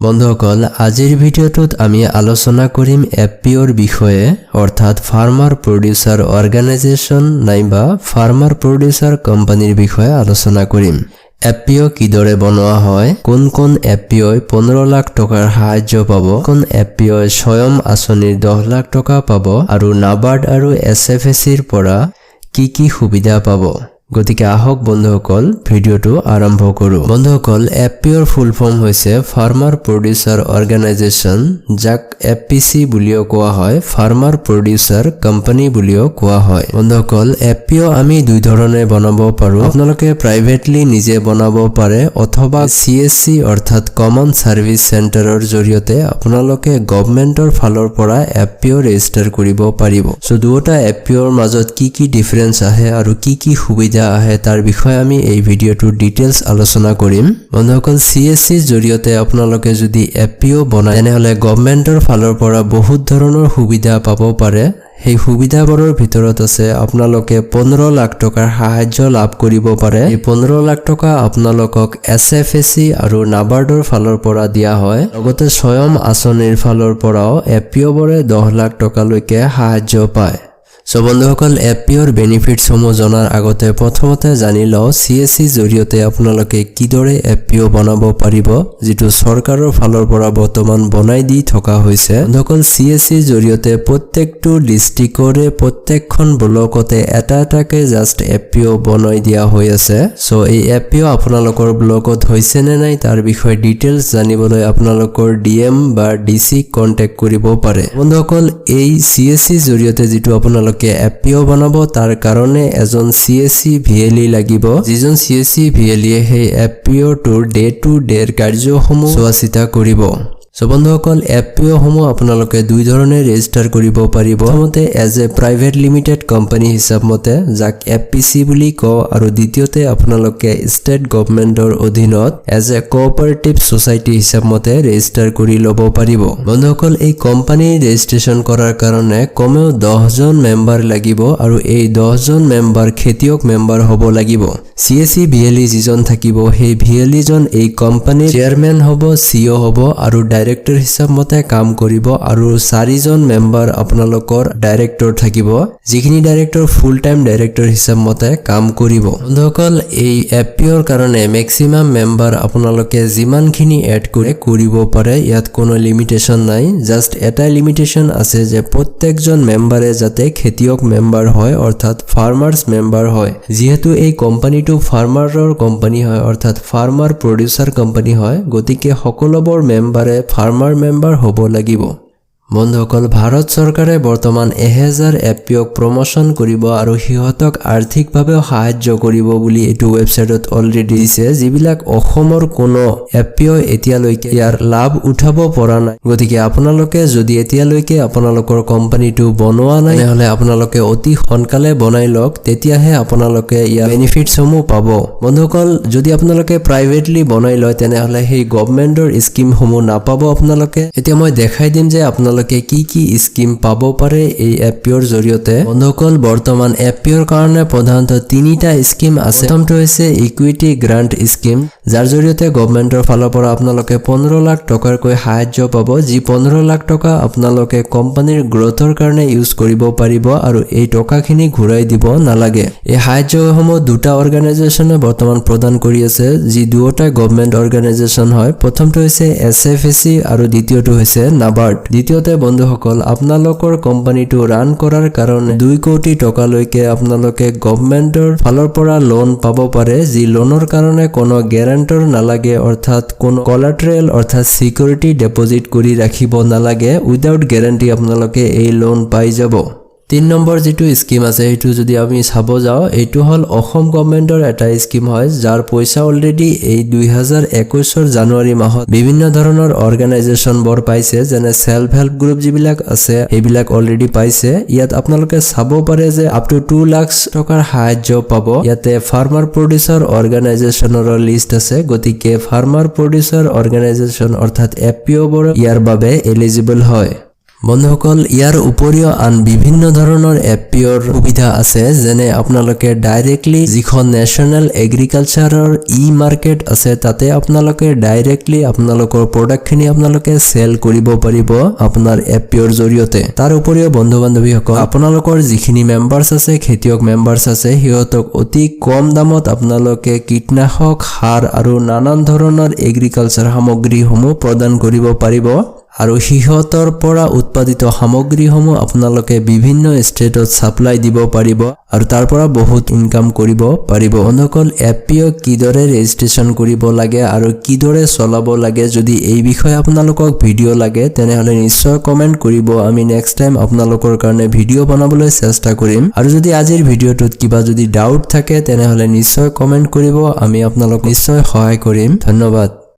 বন্ধুসকল আজিৰ ভিডিঅ'টোত আমি আলোচনা কৰিম এফপিঅ'ৰ বিষয়ে অৰ্থাৎ ফাৰ্মাৰ প্ৰডিউচাৰ অৰ্গেনাইজেশ্যন নাইবা ফাৰ্মাৰ প্ৰডিউচাৰ কোম্পানীৰ বিষয়ে আলোচনা কৰিম। এফপিঅ' কিদৰে বনোৱা হয়, কোন কোন এফপিঅ'ই 15 লাখ টকাৰ সাহায্য পাব, কোন এফপিঅ'ই স্বয়ং আঁচনিৰ 10 লাখ টকা পাব আৰু নাবাৰ্ড আৰু এছএফএচিৰ পৰা কি সুবিধা পাব। গতিকে আহক বন্ধুসকল ভিডিঅ'টো আৰম্ভ কৰো। বন্ধুসকল এফপিঅ'ৰ ফুল ফৰ্ম হৈছে ফাৰ্মাৰ প্ৰডিউচাৰ অৰ্গেনাইজেশ্যন, যাক এফপিচি বুলিও কোৱা হয়, ফাৰ্মাৰ প্ৰডিউচাৰ কোম্পানী বুলিও কোৱা হয়। বন্ধুসকল এফপিঅ' আমি দুই ধৰণে বনাব পাৰো। আপোনালোকে প্ৰাইভেটলি নিজে বনাব পাৰে অথবা সিএসসি অৰ্থাৎ কমন সাৰ্ভিস চেণ্টাৰৰ জৰিয়তে আপোনালোকে গভৰ্ণমেণ্টৰ ফালৰ পৰা এফপিঅ' ৰেজিষ্টাৰ কৰিব পাৰিব। সো দুটা এফপিঅ'ৰ মাজত কি ডিফাৰেন্স আহে আৰু কি সুবিধা আহে তাৰ বিষয়ে আমি এই ভিডিঅ'টোৰ ডিটেইলছ আলোচনা কৰিম। বন্ধুসকল সিএসসিৰ জৰিয়তে আপোনালোকে যদি এফপিঅ' বনায় তেনেহলে গভৰ্ণমেণ্টৰ ফালৰ পৰা বহুত ধৰণৰ সুবিধা পাব পাৰে। সেই সুবিধাবোৰৰ ভিতৰত আছে আপোনালোকে 15 লাখ টকাৰ সাহায্য লাভ কৰিব পাৰে। এই 15 লাখ টকা আপোনালোকক এছএফএচি আৰু নাবাৰ্ডৰ ফালৰ পৰা দিয়া হয়। লগতে স্বয়ং আঁচনিৰ ফালৰ পৰাও এফপিঅ'বোৰে 10 লাখ টকালৈকে সাহায্য পায়। সো বন্ধুসকল এফপিঅ'ৰ বেনিফিটসমূহ জনাৰ আগতে প্ৰথমতে জানি লওঁ সিএসসিৰ জৰিয়তে আপোনালোকে কিদৰে এফপিঅ' বনাব পাৰিব, যিটো চৰকাৰৰ ফালৰ পৰা বৰ্তমান বনাই দি থকা হৈছে। বন্ধুসকল সিএসসিৰ জৰিয়তে প্ৰত্যেকটো ডিষ্ট্ৰিক্টৰে প্ৰত্যেকখন ব্লকতে এটাকে জাষ্ট এফপিঅ' বনাই দিয়া হৈ আছে। সো এই এফপিঅ' আপোনালোকৰ ব্লকত হৈছে নে নাই তাৰ বিষয়ে ডিটেইলছ জানিবলৈ আপোনালোকৰ ডিএম বা ডিসি কন্টেক্ট কৰিব পাৰে। বন্ধুসকল এই সিএসসিৰ জৰিয়তে যিটো আপোনালোকে এফপিঅ' বনাব তাৰ কাৰণে এজন সিএসসি ভিএলই লাগিব, যিজন সিএসসি ভিএলইয়ে সেই এফপিঅ'টোৰ ডে টু ডেৰ কাৰ্যসমূহ চোৱা চিতা কৰিব। সো বন্ধুসকল এফপিঅ' সমূহ আপোনালোকে দুই ধৰণে ৰেজিষ্টাৰ কৰিব পাৰিব। প্ৰথমতে as a private limited company হিচাপ মতে, যাক এফপিচি বুলি কওঁ, আৰু দ্বিতীয়তে আপোনালোকে ষ্টেট গভৰ্ণমেণ্টৰ অধীনত এজ এ কোঅপাৰেটিভ ছ'চাইটি হিচাপ মতে ৰেজিষ্টাৰ কৰি ল'ব পাৰিব। বন্ধুসকল এই কোম্পানী ৰেজিষ্ট্ৰেশ্যন কৰাৰ কাৰণে কমেও 10 জন মেম্বাৰ লাগিব আৰু এই 10 জন মেম্বাৰ খেতিয়ক মেম্বাৰ হ'ব লাগিব। সিএসসি ভিএলই যিজন থাকিব সেই ভিএলইজন এই কোম্পানীৰ চেয়াৰমেন হ'ব, সিইঅ হ'ব আৰু ডাইৰেক্টৰ হিচাপ মতে কাম কৰিব আৰু 4 জন মেম্বাৰ আপোনালোকৰ ডাইৰেক্টৰ থাকিব, যিখিনি ডাইৰেক্টৰ ফুল টাইম ডাইৰেক্টৰ হিচাপ মতে কাম কৰিব। বন্ধুসকল এই এফপিঅ'ৰ কাৰণে মেক্সিমাম মেম্বাৰ আপোনালোকে যিমানখিনি এড কৰিব পাৰে, ইয়াত কোনো লিমিটেশ্যন নাই। জাষ্ট এটাই লিমিটেশ্যন আছে যে প্ৰত্যেকজন মেম্বাৰে যাতে খেতিয়ক মেম্বাৰ হয় অৰ্থাৎ ফাৰ্মাৰ্ছ মেম্বাৰ হয়। যিহেতু এই কোম্পানীটো ফাৰ্মাৰৰ কোম্পানী হয় অৰ্থাৎ ফাৰ্মাৰ প্ৰডিউচাৰ কোম্পানী হয়, গতিকে সকলোবোৰ মেম্বাৰে ফাৰ্মাৰ মেম্বাৰ হ'ব লাগিব। বন্ধুসকল ভাৰত চৰকাৰে বৰ্তমান 1000 এফপিঅ'ক প্ৰমোশ্যন কৰিব আৰু সিহঁতক আৰ্থিকভাৱেও সাহায্য কৰিব বুলি এইটো ৱেবছাইটত অলৰেডি দিছে, যিবিলাক অসমৰ কোনো এফপিঅ' এতিয়ালৈকে ইয়াৰ লাভ উঠাব পৰা নাই। গতিকে আপোনালোকে যদি এতিয়ালৈকে আপোনালোকৰ কোম্পানীটো বনোৱা নাই তেনেহলে আপোনালোকে অতি সোনকালে বনাই লওক, তেতিয়াহে আপোনালোকে ইয়াৰ বেনিফিটসমূহ পাব। বন্ধুসকল যদি আপোনালোকে প্ৰাইভেটলি বনাই লয় তেনেহলে সেই গভৰ্ণমেণ্টৰ স্কিমসমূহ নাপাব আপোনালোকে। এতিয়া মই দেখাই দিম যে আপোনালোকে কি স্কিম পাব পাৰে এই এফপিঅ'ৰ জৰিয়তে। বন্ধুসকল বৰ্তমান এফপিঅ'ৰ কাৰণে প্ৰধানতঃ 3টা স্কিম আছে। প্ৰথমটো হৈছে ইকুইটি গ্ৰান্ট স্কিম, যাৰ জৰিয়তে গভৰ্ণমেণ্টৰ ফালৰ পৰা আপোনালোকে 15 লাখ টকাৰকৈ সাহায্য পাব, যি 15 লাখ টকা আপোনালোকে কোম্পানীৰ গ্ৰোথৰ কাৰণে ইউজ কৰিব পাৰিব আৰু এই টকাখিনি ঘূৰাই দিব নালাগে। এই সাহায্যসমূহ দুটা অৰ্গেনাইজেশ্যনে বৰ্তমান প্ৰদান কৰি আছে, যি দুয়োটা গভৰ্ণমেণ্ট অৰ্গেনাইজেশ্যন হয়। প্ৰথমটো হৈছে এছএফএচি আৰু দ্বিতীয়টো হৈছে নাবাৰ্ড। দ্বিতীয়তে বন্ধুসকল আপোনালোকৰ কোম্পানীটো ৰান কৰাৰ কাৰণে 2 কোটি টকালৈকে আপোনালোকে গভৰ্ণমেণ্টৰ ফালৰ পৰা লোন পাব পাৰে, যি লোনৰ কাৰণে কোনো গ্যাৰাণ্টৰ নালাগে অৰ্থাৎ কোনো কলাট্ৰেল অৰ্থাৎ সিকিউৰিটি ডিপজিট কৰি ৰাখিব নালাগে। উইদাউট গ্যাৰাণ্টি আপোনালোকে এই লোন পাই যাব। 3 নম্বৰ যিটো স্কিম আছে সেইটো যদি আমি চাব যাওঁ, এইটো হ'ল অসম গভৰ্ণমেণ্টৰ এটা স্কিম হয়, যাৰ পইচা অলৰেডি এই 2021 জানুৱাৰী মাহত বিভিন্ন ধৰণৰ অৰ্গেনাইজেশ্যনবোৰ পাইছে, যেনে সেল্ফ হেল্প গ্ৰুপ যিবিলাক আছে সেইবিলাক অলৰেডি পাইছে। ইয়াত আপোনালোকে চাব পাৰে যে আপ টু 2 লাখ টকাৰ সাহায্য পাব। ইয়াতে ফাৰ্মাৰ প্ৰডিউচাৰ অৰ্গেনাইজেশ্যনৰ লিষ্ট আছে, গতিকে ফাৰ্মাৰ প্ৰডিউচাৰ অৰ্গেনাইজেশ্যন অৰ্থাৎ এফপিঅ'বোৰ ইয়াৰ বাবে এলিজিবল হয়। বন্ধুসকল ইয়াৰ উপৰিও আন বিভিন্ন ধৰণৰ এফপিঅ'ৰ সুবিধা আছে যেনে আপোনালোকে ডাইৰেক্টলি যিখন নেশ্যনেল এগ্ৰিকালচাৰৰ মাৰ্কেট আছে তাতে আপোনালোকে ডাইৰেক্টলি আপোনালোকৰ প্ৰডাক্টখিনি আপোনালোকে চেল কৰিব পাৰিব আপোনাৰ এফপিঅ'ৰ জৰিয়তে তাৰ উপৰিও বন্ধু বান্ধৱীসকল আপোনালোকৰ যিখিনি মেম্বাৰ্ছ আছে খেতিয়ক মেম্বাৰ্ছ আছে সিহঁতক অতি কম দামত আপোনালোকে কীটনাশক সাৰ আৰু নানান ধৰণৰ এগ্ৰিকালচাৰ সামগ্ৰীসমূহ প্ৰদান কৰিব পাৰিব আৰু সিহঁতৰ পৰা উৎপাদিত সামগ্ৰীসমূহ আপোনালোকে বিভিন্ন ষ্টেটত সাপ্লাই দিব পাৰিব আৰু তাৰ পৰা বহুত ইনকাম কৰিব পাৰিব বন্ধুসকল এফপিঅ কিদৰে ৰেজিষ্ট্ৰেচন কৰিব লাগে আৰু কিদৰে চলাব লাগে যদি এই বিষয়ে আপোনালোকক ভিডিঅ লাগে তেনেহলে নিশ্চয় কমেন্ট কৰিব আমি নেক্সট টাইম আপোনালোকৰ কাৰণে ভিডিঅ বনাবলৈ চেষ্টা কৰিম আৰু যদি আজিৰ ভিডিঅটোত কিবা যদি ডাউট থাকে তেনেহলে নিশ্চয় কমেন্ট কৰিব আমি আপোনালোক নিশ্চয় সহায় কৰিম ধন্যবাদ